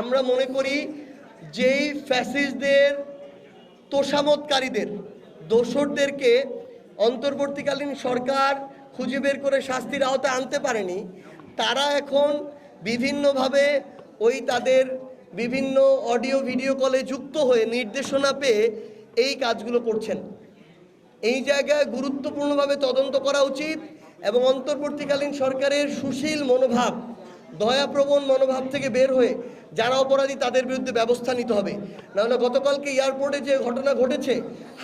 আমরা মনে করি যেই ফ্যাসিস্টদের তোষামতকারীদের দোসরদেরকে অন্তর্বর্তীকালীন সরকার খুঁজে বের করে শাস্তির আওতায় আনতে পারেনি, তারা এখন বিভিন্নভাবে ওই তাদের বিভিন্ন অডিও ভিডিও কলে যুক্ত হয়ে নির্দেশনা পেয়ে এই কাজগুলো করছেন। এই জায়গায় গুরুত্বপূর্ণভাবে তদন্ত করা উচিত এবং অন্তর্বর্তীকালীন সরকারের সুশীল মনোভাব, দয়াপ্রবণ মনোভাব থেকে বের হয়ে যারা অপরাধী তাদের বিরুদ্ধে ব্যবস্থা নিতে হবে। নাহলে গতকালকে এয়ারপোর্টে যে ঘটনা ঘটেছে,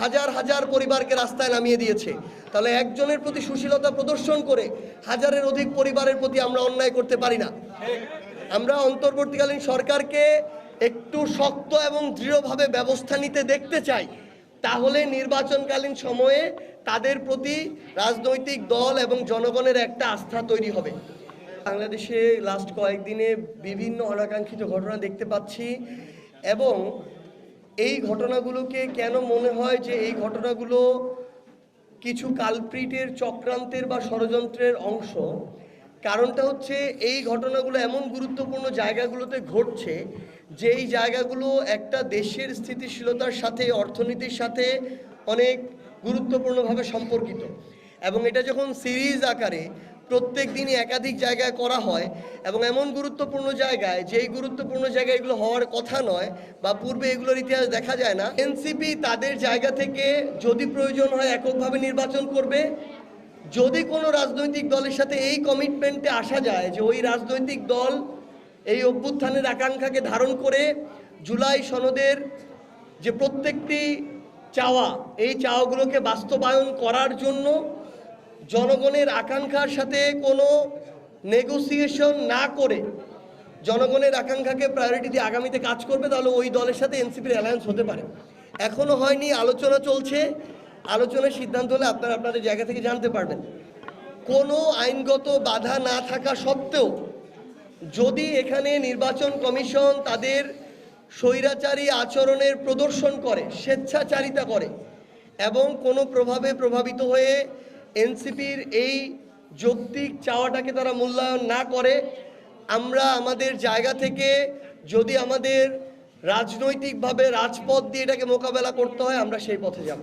হাজার হাজার পরিবারকে রাস্তায় নামিয়ে দিয়েছে, তাহলে একজনের প্রতি সুশীলতা প্রদর্শন করে হাজারের অধিক পরিবারের প্রতি আমরা অন্যায় করতে পারি না। আমরা অন্তর্বর্তীকালীন সরকারকে একটু শক্ত এবং দৃঢ়ভাবে ব্যবস্থা নিতে দেখতে চাই, তাহলে নির্বাচনকালীন সময়ে তাদের প্রতি রাজনৈতিক দল এবং জনগণের একটা আস্থা তৈরি হবে। বাংলাদেশে লাস্ট কয়েকদিনে বিভিন্ন অনাকাঙ্ক্ষিত ঘটনা দেখতে পাচ্ছি এবং এই ঘটনাগুলোকে কেন মনে হয় যে এই ঘটনাগুলো কিছু কালপ্রিটের চক্রান্তের বা ষড়যন্ত্রের অংশ, কারণটা হচ্ছে এই ঘটনাগুলো এমন গুরুত্বপূর্ণ জায়গাগুলোতে ঘটছে যেই জায়গাগুলো একটা দেশের স্থিতিশীলতার সাথে, অর্থনীতির সাথে অনেক গুরুত্বপূর্ণভাবে সম্পর্কিত। এবং এটা যখন সিরিজ আকারে প্রত্যেক দিনই একাধিক জায়গায় করা হয় এবং এমন গুরুত্বপূর্ণ জায়গায়, যেই গুরুত্বপূর্ণ জায়গায় এগুলো হওয়ার কথা নয় বা পূর্বে এগুলোর ইতিহাস দেখা যায় না, এনসিপি তাদের জায়গা থেকে যদি প্রয়োজন হয় এককভাবে নির্বাচন করবে। যদি কোনো রাজনৈতিক দলের সাথে এই কমিটমেন্টে আসা যায় যে ওই রাজনৈতিক দল এই অভ্যুত্থানের আকাঙ্ক্ষাকে ধারণ করে জুলাই সনদের যে প্রত্যেকটি চাওয়া, এই চাওয়াগুলোকে বাস্তবায়ন করার জন্য জনগণের আকাঙ্ক্ষার সাথে কোনো নেগোসিয়েশন না করে জনগণের আকাঙ্ক্ষাকে প্রায়োরিটি দিয়ে আগামীতে কাজ করবে, তাহলে ওই দলের সাথে এনসিপির অ্যালায়েন্স হতে পারে। এখনও হয়নি, আলোচনা চলছে। আলোচনার সিদ্ধান্ত হলে আপনারা আপনাদের জায়গা থেকে জানতে পারবেন। কোনো আইনগত বাধা না থাকা সত্ত্বেও যদি এখানে নির্বাচন কমিশন তাদের স্বৈরাচারী আচরণের প্রদর্শন করে, স্বেচ্ছাচারিতা করে এবং কোনো প্রভাবে প্রভাবিত হয়ে এনসিপির এই যৌক্তিক চাওয়াটাকে তারা মূল্যায়ন না করে, আমরা আমাদের জায়গা থেকে যদি আমাদের রাজনৈতিকভাবে রাজপথ দিয়ে এটাকে মোকাবেলা করতে হয়, আমরা সেই পথে যাব।